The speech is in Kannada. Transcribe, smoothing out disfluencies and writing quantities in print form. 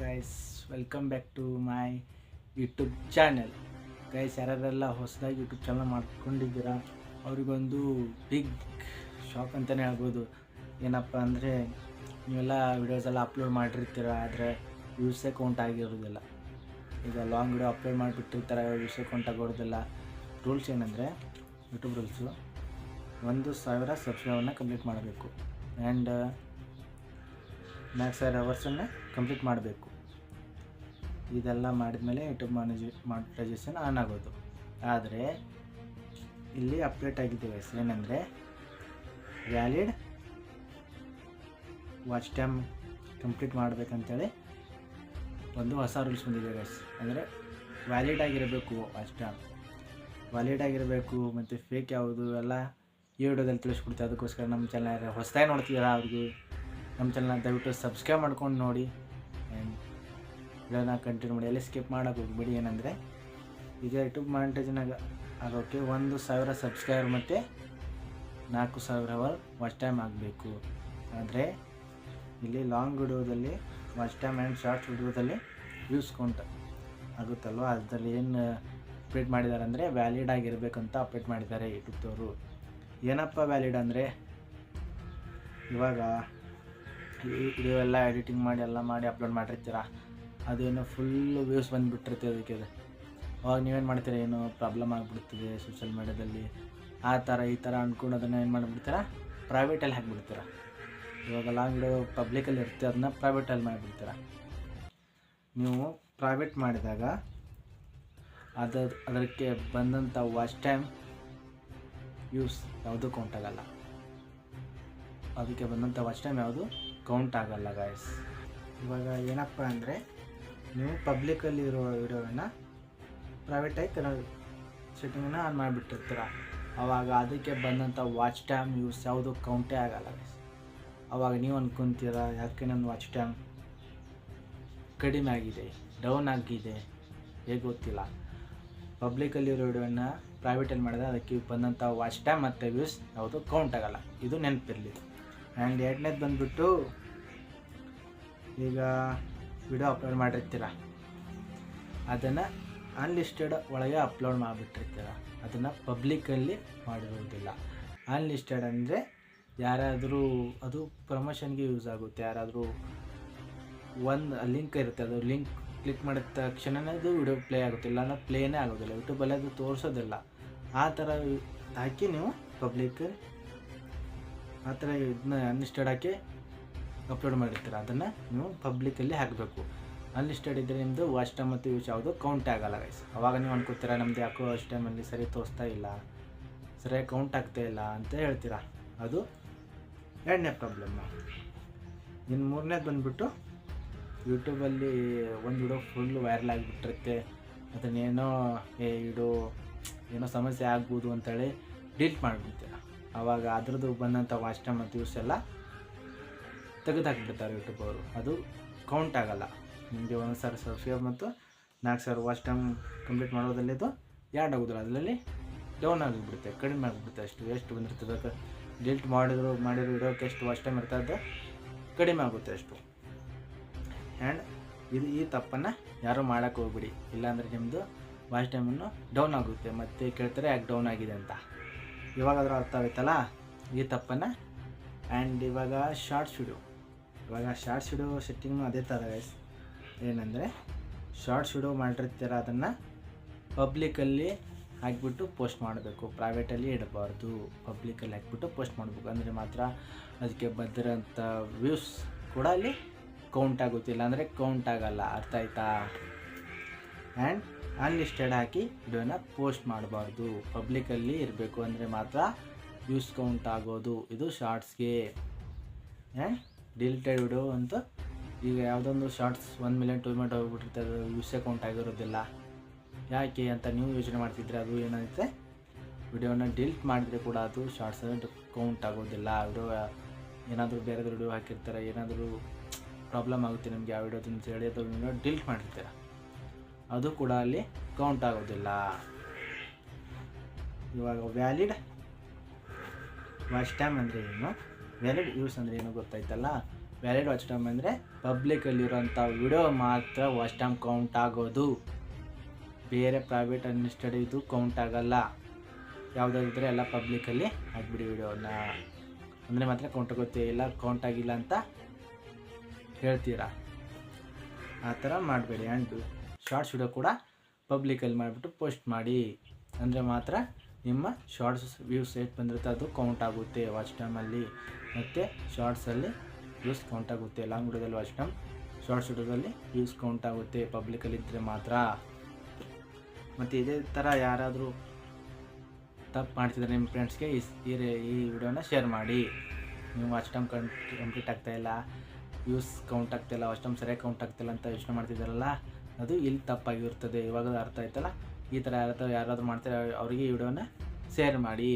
Guys, welcome back to my YouTube channel. Guys, ಯಾರ್ಯಾರೆಲ್ಲ ಹೊಸದಾಗಿ ಯೂಟ್ಯೂಬ್ ಚಾನಲ್ ಮಾಡ್ಕೊಂಡಿದ್ದೀರಾ ಅವ್ರಿಗೊಂದು ಬಿಗ್ ಶಾಕ್ ಅಂತಲೇ ಹೇಳ್ಬೋದು. ಏನಪ್ಪ ಅಂದರೆ, ನೀವೆಲ್ಲ ವೀಡಿಯೋಸ್ ಎಲ್ಲ ಅಪ್ಲೋಡ್ ಮಾಡಿರ್ತೀರ, ಆದರೆ ವ್ಯೂಸೇ ಕೌಂಟ್ ಆಗಿರೋದಿಲ್ಲ. ಈಗ ಲಾಂಗ್ ವಿಡಿಯೋ ಅಪ್ಲೋಡ್ ಮಾಡಿಬಿಟ್ಟಿರ್ತಾರೆ, ವ್ಯೂಸೇ ಕೌಂಟ್ ಆಗೋದಿಲ್ಲ. ರೂಲ್ಸ್ ಏನಂದರೆ, ಯೂಟ್ಯೂಬ್ ರೂಲ್ಸು 1,000 ಸಬ್ಸ್ಕ್ರೈಬರ್ನ ಕಂಪ್ಲೀಟ್ ಮಾಡಬೇಕು ಆ್ಯಂಡ್ 4,000 ಅವರ್ಸನ್ನು ಕಂಪ್ಲೀಟ್ ಮಾಡಬೇಕು. ಇದೆಲ್ಲ ಮಾಡಿದ್ಮೇಲೆ ಯೂಟ್ಯೂಬ್ ಮಾನಿಟೈಸೇಷನ್ ಆನ್ ಆಗೋದು. ಆದರೆ ಇಲ್ಲಿ ಅಪ್ಡೇಟ್ ಆಗಿದೆ ಗೈಸ್, ಏನಂದರೆ ವ್ಯಾಲಿಡ್ ವಾಚ್ ಟೈಮ್ ಕಂಪ್ಲೀಟ್ ಮಾಡಬೇಕಂತೇಳಿ ಒಂದು ಹೊಸ ರೂಲ್ಸ್ ಬಂದಿದೆ ಗೈಸ್. ಅಂದರೆ ವ್ಯಾಲಿಡ್ ಆಗಿರಬೇಕು ವಾಚ್ ಟೈಮ್, ವ್ಯಾಲಿಡ್ ಆಗಿರಬೇಕು. ಮತ್ತು ಫೇಕ್ ಯಾವುದು ಎಲ್ಲ ಈ ವಿಡಿಯೋದಲ್ಲಿ ತಿಳಿಸ್ಕೊಡ್ತೀವಿ. ಅದಕ್ಕೋಸ್ಕರ ನಮ್ಮ ಚಾನಲ್ ಹೊಸದಾಗಿ ನೋಡ್ತೀರಾ ಅವ್ರಿಗೆ ನಮ್ಮ ಚಾನಲ್ನ ದಯವಿಟ್ಟು ಸಬ್ಸ್ಕ್ರೈಬ್ ಮಾಡ್ಕೊಂಡು ನೋಡಿ ಆ್ಯಂಡ್ ವಿಡಿಯೋನ ಕಂಟಿನ್ಯೂ ಮಾಡಿ. ಎಲ್ಲಿ ಸ್ಕಿಪ್ ಮಾಡೋಕೆ ಹೋಗ್ಬೇಡಿ. ಏನಂದರೆ ಈಗ ಯೂಟ್ಯೂಬ್ ಮಾನಿಟೈಸೇಷನ್ ಆಗೋಕ್ಕೆ 1,000 ಸಬ್ಸ್ಕ್ರೈಬರ್ ಮತ್ತು 4,000 ಅವರ್ ವಾಚ್ ಟೈಮ್ ಆಗಬೇಕು. ಆದರೆ ಇಲ್ಲಿ ಲಾಂಗ್ ವಿಡಿಯೋದಲ್ಲಿ ವಾಚ್ ಟೈಮ್ ಆ್ಯಂಡ್ ಶಾರ್ಟ್ಸ್ ವಿಡಿಯೋದಲ್ಲಿ ವ್ಯೂಸ್ ಕೌಂಟ್ ಆಗುತ್ತಲ್ವ, ಅದರಲ್ಲಿ ಏನು ಅಪ್ಡೇಟ್ ಮಾಡಿದ್ದಾರೆ ಅಂದರೆ ವ್ಯಾಲಿಡ್ ಆಗಿರಬೇಕಂತ ಅಪ್ಡೇಟ್ ಮಾಡಿದ್ದಾರೆ ಯೂಟ್ಯೂಬ್ದವರು. ಏನಪ್ಪ ವ್ಯಾಲಿಡ್ ಅಂದರೆ, ಇವಾಗ ವಿಡಿಯೋ ಎಲ್ಲ ಎಡಿಟಿಂಗ್ ಮಾಡಿ ಎಲ್ಲ ಮಾಡಿ ಅಪ್ಲೋಡ್ ಮಾಡಿರ್ತೀರ, ಅದೇನು ಫುಲ್ಲು ವ್ಯೂಸ್ ಬಂದುಬಿಟ್ಟಿರ್ತದೆ ಅದಕ್ಕೆ. ಅವಾಗ ನೀವೇನು ಮಾಡ್ತೀರ, ಏನು ಪ್ರಾಬ್ಲಮ್ ಆಗಿಬಿಡ್ತದೆ ಸೋಷಿಯಲ್ ಮೀಡ್ಯಾದಲ್ಲಿ, ಆ ಥರ ಈ ಥರ ಅಂದ್ಕೊಂಡು ಅದನ್ನು ಏನು ಮಾಡಿಬಿಡ್ತೀರ, ಪ್ರೈವೇಟಲ್ಲಿ ಹಾಕಿಬಿಡ್ತೀರ. ಇವಾಗ ಲಾಂಗ್ ವಿಡಿಯೋ ಪಬ್ಲಿಕಲ್ಲಿ ಇರ್ತೀರ, ಅದನ್ನ ಪ್ರೈವೇಟಲ್ಲಿ ಮಾಡಿಬಿಡ್ತೀರ. ನೀವು ಪ್ರೈವೇಟ್ ಮಾಡಿದಾಗ ಅದಕ್ಕೆ ಬಂದಂಥ ವಾಚ್ ಟೈಮ್ ವ್ಯೂಸ್ ಯಾವುದು ಕೌಂಟ್ ಆಗಲ್ಲ. ಅದಕ್ಕೆ ಬಂದಂಥ ವಾಚ್ ಟೈಮ್ ಯಾವುದು ಕೌಂಟ್ ಆಗಲ್ಲ ಗಾಯ್ಸ್. ಇವಾಗ ಏನಪ್ಪ ಅಂದರೆ, ನೀವು ಪಬ್ಲಿಕಲ್ಲಿರೋ ವಿಡಿಯೋವನ್ನು ಪ್ರೈವೇಟಾಗಿ ಸೆಟ್ಟಿಂಗನ್ನು ಆನ್ ಮಾಡಿಬಿಟ್ಟಿರ್ತೀರ. ಆವಾಗ ಅದಕ್ಕೆ ಬಂದಂಥ ವಾಚ್ ಟೈಮ್ ವ್ಯೂಸ್ ಯಾವುದು ಕೌಂಟೇ ಆಗಲ್ಲ ಗೈಸ್. ಆವಾಗ ನೀವು ಅಂದ್ಕೊತೀರ, ಯಾಕೆ ನನ್ನ ವಾಚ್ ಟೈಮ್ ಕಡಿಮೆ ಆಗಿದೆ, ಡೌನ್ ಆಗಿದೆ, ಹೇಗೆ ಗೊತ್ತಿಲ್ಲ. ಪಬ್ಲಿಕಲ್ಲಿರೋ ವಿಡಿಯೋನ ಪ್ರೈವೇಟಲ್ಲಿ ಮಾಡಿದ್ರೆ ಅದಕ್ಕೆ ಬಂದಂಥ ವಾಚ್ ಟೈಮ್ ಮತ್ತು ವ್ಯೂಸ್ ಯಾವುದು ಕೌಂಟ್ ಆಗಲ್ಲ. ಇದು ನೆನಪಿರಲಿ. ಆ್ಯಂಡ್ ಎರಡನೇದು ಬಂದುಬಿಟ್ಟು, ಈಗ ವಿಡಿಯೋ ಅಪ್ಲೋಡ್ ಮಾಡಿರ್ತೀರ, ಅದನ್ನು ಅನ್ಲಿಸ್ಟೆಡ್ ಒಳಗೆ ಅಪ್ಲೋಡ್ ಮಾಡಿಬಿಟ್ಟಿರ್ತೀರ, ಅದನ್ನು ಪಬ್ಲಿಕಲ್ಲಿ ಮಾಡಿರೋದಿಲ್ಲ. ಅನ್ಲಿಸ್ಟೆಡ್ ಅಂದರೆ ಯಾರಾದರೂ ಅದು ಪ್ರಮೋಷನ್ಗೆ ಯೂಸ್ ಆಗುತ್ತೆ. ಯಾರಾದರೂ ಒಂದು ಲಿಂಕ್ ಇರುತ್ತೆ, ಅದು ಲಿಂಕ್ ಕ್ಲಿಕ್ ಮಾಡಿದ ತಕ್ಷಣವೇ ಅದು ವಿಡಿಯೋ ಪ್ಲೇ ಆಗುತ್ತೆ, ಇಲ್ಲ ಅಂದರೆ ಪ್ಲೇನೇ ಆಗೋದಿಲ್ಲ, ಯೂಟ್ಯೂಬಲ್ಲಿ ಅದು ತೋರಿಸೋದಿಲ್ಲ. ಆ ಥರ ಹಾಕಿ ನೀವು ಪಬ್ಲಿಕ್ ಆ ಥರ ಇದನ್ನ ಅನ್ಲಿಸ್ಟೆಡ್ ಹಾಕಿ ಅಪ್ಲೋಡ್ ಮಾಡಿರ್ತೀರ, ಅದನ್ನು ನೀವು ಪಬ್ಲಿಕಲ್ಲಿ ಹಾಕಬೇಕು. ಅನ್ಲಿಸ್ಟೆಡ್ ಇದ್ದರೆ ನಿಮ್ಮದು ವಾಚ್ ಟೈಮ್ ಮತ್ತು ವ್ಯೂಸ್ ಯಾವುದು ಕೌಂಟೇ ಆಗಲ್ಲ ಗೈಸ್. ಅವಾಗ ನೀವು ಅನ್ಕೋತೀರ, ನಮ್ಮದು ಯಾಕೋ ವಾಚ್ ಟೈಮಲ್ಲಿ ಸರಿ ತೋರಿಸ್ತಾ ಇಲ್ಲ, ಸರಿಯಾಗಿ ಕೌಂಟ್ ಆಗ್ತಾ ಇಲ್ಲ ಅಂತ ಹೇಳ್ತೀರ. ಅದು ಎರಡನೇ ಪ್ರಾಬ್ಲಮ್ಮು. ಇನ್ನು ಮೂರನೇದು ಬಂದುಬಿಟ್ಟು, ಯೂಟ್ಯೂಬಲ್ಲಿ ಒಂದು ವಿಡಿಯೋ ಫುಲ್ಲು ವೈರಲ್ ಆಗಿಬಿಟ್ಟಿರುತ್ತೆ, ಅದನ್ನೇನೋ ವಿಡಿಯೋ ಏನೋ ಸಮಸ್ಯೆ ಆಗ್ಬೋದು ಅಂತೇಳಿ ಡಿಲೀಟ್ ಮಾಡಿಬಿಡ್ತೀರ. ಆವಾಗ ಅದ್ರದ್ದು ಬಂದಂಥ ವಾಚ್ ಟೈಮ್ ಮತ್ತು ವ್ಯೂಸ್ ಎಲ್ಲ ತೆಗೆದು ಹಾಕಿಬಿಡ್ತಾರೆ ಯೂಟ್ಯೂಬ್ ಅವರು. ಅದು ಕೌಂಟ್ ಆಗಲ್ಲ. ನಿಮಗೆ 1,000 ಸಬ್ಸ್ಕ್ರೈಬ್ ಮತ್ತು 4,000 ವಾಚ್ ಟೈಮ್ ಕಂಪ್ಲೀಟ್ ಮಾಡೋದಲ್ಲಿದ್ದು ಯಾಡ್ ಆಗೋದಿಲ್ಲ, ಅದರಲ್ಲಿ ಡೌನ್ ಆಗಿಬಿಡುತ್ತೆ, ಕಡಿಮೆ ಆಗಿಬಿಡುತ್ತೆ. ಎಷ್ಟು ಬಂದಿರ್ತದೆ, ಡಿಲೀಟ್ ಮಾಡಿರೋ ವಿಡಿಯೋಕ್ಕೆ ಎಷ್ಟು ವಾಚ್ ಟೈಮ್ ಇರ್ತದೆ ಕಡಿಮೆ ಆಗುತ್ತೆ ಅಷ್ಟು. ಆ್ಯಂಡ್ ಈ ತಪ್ಪನ್ನು ಯಾರೂ ಮಾಡೋಕ್ಕೆ ಹೋಗ್ಬಿಡಿ, ಇಲ್ಲಾಂದರೆ ನಿಮ್ಮದು ವಾಚ್ ಟೈಮನ್ನು ಡೌನ್ ಆಗುತ್ತೆ. ಮತ್ತು ಕೇಳ್ತಾರೆ ಯಾಕೆ ಡೌನ್ ಆಗಿದೆ ಅಂತ. ಇವಾಗಾದರೂ ಅರ್ಥ ಆಗುತ್ತಲ್ಲ ಈ ತಪ್ಪನ್ನು. ಆ್ಯಂಡ್ ಇವಾಗ ಶಾರ್ಟ್ಸ್ ವಿಡಿಯೋ ಸೆಟ್ಟಿಂಗ್ನು ಅದೇ ಥರ ಗೈಸ್. ಏನಂದರೆ, ಶಾರ್ಟ್ಸ್ ವಿಡಿಯೋ ಮಾಡಿರ್ತೀರ, ಅದನ್ನು ಪಬ್ಲಿಕಲ್ಲಿ ಹಾಕಿಬಿಟ್ಟು ಪೋಸ್ಟ್ ಮಾಡಬೇಕು, ಪ್ರೈವೇಟಲ್ಲಿ ಇಡಬಾರ್ದು. ಪಬ್ಲಿಕಲ್ಲಿ ಹಾಕಿಬಿಟ್ಟು ಪೋಸ್ಟ್ ಮಾಡಬೇಕು, ಅಂದರೆ ಮಾತ್ರ ಅದಕ್ಕೆ ಬಂದಿರೋಂಥ ವ್ಯೂಸ್ ಕೂಡ ಅಲ್ಲಿ ಕೌಂಟ್ ಆಗುತ್ತಿಲ್ಲ, ಅಂದರೆ ಕೌಂಟ್ ಆಗಲ್ಲ. ಅರ್ಥ ಆಯ್ತಾ? ಆ್ಯಂಡ್ ಅನ್ಲಿಸ್ಟೆಡ್ ಹಾಕಿ ವಿಡಿಯೋನ ಪೋಸ್ಟ್ ಮಾಡಬಾರ್ದು, ಪಬ್ಲಿಕಲ್ಲಿ ಇರಬೇಕು, ಅಂದರೆ ಮಾತ್ರ ವ್ಯೂಸ್ ಕೌಂಟ್ ಆಗೋದು. ಇದು ಶಾರ್ಟ್ಸ್ಗೆ. ಆ್ಯಂಡ್ ಡಿಲೀಟೆಡ್ ವಿಡಿಯೋ ಅಂತ, ಈಗ ಯಾವುದೊಂದು ಶಾರ್ಟ್ಸ್ 1 ಮಿಲಿಯನ್ 2 ಮಿಲಿಯನ್ ಹೋಗ್ಬಿಟ್ಟಿರುತ್ತೆ, ಅದು ವ್ಯೂಸೇ ಕೌಂಟ್ ಆಗಿರೋದಿಲ್ಲ. ಯಾಕೆ ಅಂತ ನೀವು ಯೋಚನೆ ಮಾಡ್ತಿದ್ರೆ, ಅದು ಏನಾಗುತ್ತೆ, ವಿಡಿಯೋನ ಡಿಲೀಟ್ ಮಾಡಿದರೆ ಕೂಡ ಅದು ಶಾರ್ಟ್ಸ್ ಕೌಂಟ್ ಆಗೋದಿಲ್ಲ. ವಿಡಿಯೋ ಏನಾದರೂ ಬೇರೆದು ವಿಡಿಯೋ ಹಾಕಿರ್ತಾರೆ, ಏನಾದರೂ ಪ್ರಾಬ್ಲಮ್ ಆಗುತ್ತೆ ನಿಮಗೆ ಆ ವಿಡಿಯೋದು ಅಂತ ಹೇಳಿ ಅದು ವಿಡಿಯೋ ಡಿಲೀಟ್ ಮಾಡಿರ್ತೀರ, ಅದು ಕೂಡ ಅಲ್ಲಿ ಕೌಂಟ್ ಆಗೋದಿಲ್ಲ. ಇವಾಗ ವ್ಯಾಲಿಡ್ ವಾಚ್ ಟೈಮ್ ಅಂದರೆ ಏನು, ವ್ಯಾಲಿಡ್ ವ್ಯೂಸ್ ಅಂದರೆ ಏನು ಗೊತ್ತಾಯ್ತಲ್ಲ. ವ್ಯಾಲಿಡ್ ವಾಚ್ ಟೈಮ್ ಅಂದರೆ ಪಬ್ಲಿಕಲ್ಲಿರೋಂಥ ವಿಡಿಯೋ ಮಾತ್ರ ವಾಚ್ ಟೈಮ್ ಕೌಂಟ್ ಆಗೋದು. ಬೇರೆ ಪ್ರೈವೇಟ್ ಅನ್ಲಿಸ್ಟೆಡ್ ಇದು ಕೌಂಟ್ ಆಗಲ್ಲ. ಯಾವುದಾದ್ರೆ ಎಲ್ಲ ಪಬ್ಲಿಕಲ್ಲಿ ಹಾಕ್ಬಿಡಿ ವಿಡಿಯೋನ, ಅಂದರೆ ಮಾತ್ರ ಕೌಂಟ್ ಆಗುತ್ತೆ. ಇಲ್ಲ ಕೌಂಟ್ ಆಗಿಲ್ಲ ಅಂತ ಹೇಳ್ತೀರಾ, ಆ ಥರ ಮಾಡಬೇಡಿ. ಆ್ಯಂಡ್ ಶಾರ್ಟ್ಸ್ ವಿಡಿಯೋ ಕೂಡ ಪಬ್ಲಿಕಲ್ಲಿ ಮಾಡಿಬಿಟ್ಟು ಪೋಸ್ಟ್ ಮಾಡಿ, ಅಂದರೆ ಮಾತ್ರ ನಿಮ್ಮ ಶಾರ್ಟ್ಸ್ ವ್ಯೂಸ್ ಎಷ್ಟು ಬಂದಿರುತ್ತೆ ಅದು ಕೌಂಟ್ ಆಗುತ್ತೆ ವಾಚ್ ಟೈಮಲ್ಲಿ. ಮತ್ತು ಶಾರ್ಟ್ಸಲ್ಲಿ ವ್ಯೂಸ್ ಕೌಂಟ್ ಆಗುತ್ತೆ. ಲಾಂಗ್ ವಿಡಿಯೋದಲ್ಲಿ ವಾಚ್ ಟೈಮ್, ಶಾರ್ಟ್ಸ್ ವಿಡಿಯೋದಲ್ಲಿ ವ್ಯೂಸ್ ಕೌಂಟ್ ಆಗುತ್ತೆ ಪಬ್ಲಿಕಲ್ಲಿ ಇದ್ದರೆ ಮಾತ್ರ. ಮತ್ತು ಇದೇ ಥರ ಯಾರಾದರೂ ತಪ್ಪು ಮಾಡ್ತಿದ್ದಾರೆ ನಿಮ್ಮ ಫ್ರೆಂಡ್ಸ್ಗೆ ಈ ವಿಡಿಯೋನ ಶೇರ್ ಮಾಡಿ. ನೀವು ವಾಚ್ ಟೈಮ್ ಕಂಪ್ಲೀಟ್ ಆಗ್ತಾಯಿಲ್ಲ, ವ್ಯೂಸ್ ಕೌಂಟ್ ಆಗ್ತಾಯಿಲ್ಲ, ವಾಚ್ ಟೈಮ್ ಸರಿಯಾಗಿ ಕೌಂಟ್ ಆಗ್ತಾಯಿಲ್ಲ ಅಂತ ಯೋಚನೆ ಮಾಡ್ತಿದ್ದಾರಲ್ಲ, ಅದು ಇಲ್ಲಿ ತಪ್ಪಾಗಿರ್ತದೆ. ಇವಾಗ ಅರ್ಥ ಆಯ್ತಲ್ಲ. ಈ ಥರ ಯಾರಾದರೂ ಮಾಡ್ತಾರೆ ಅವರಿಗೆ ಈ ವಿಡಿಯೋನ ಶೇರ್ ಮಾಡಿ.